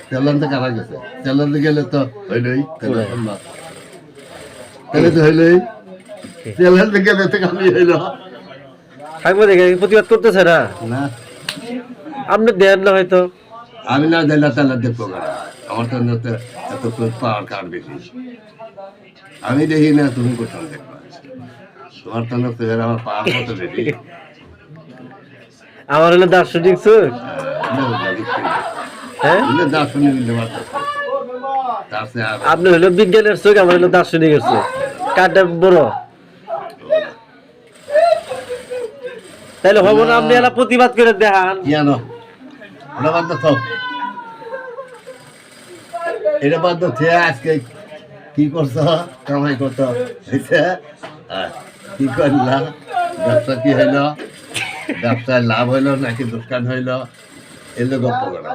তেলান্তে কারা গেছে তেলান্তে গেলে তো হইলই তাহলে তো হইলই তেলান্তে গেলে তো আমি হইল থাকবো দেখে প্রতিবাদ করতেছে না না আপনি দেন না হয়তো আমি না দিলে তাহলে দেখবো না আমার তো এত পাওয়ার কার বেশি আমি দেখি না তুমি কোথাও দেখবা তোমার তো আমার পাওয়ার কত বেশি আমার হলো দার্শনিক চোখ হ্যাঁ দার্শনিক দিতে পারতেছে আপনি হলো বিজ্ঞানের চোখ আমার হলো দার্শনিকের চোখ কারটা বড় তাহলে হবো না আপনি এলা প্রতিবাদ করে দেখান জানো ওটা বাদ দাও এটা বাদ দাও আজকে কি করছো কামাই করতো কি করলা ব্যবসা কি হইলো ব্যবসায় লাভ হইলো নাকি দোকান হইলো এগুলো গপ্প করা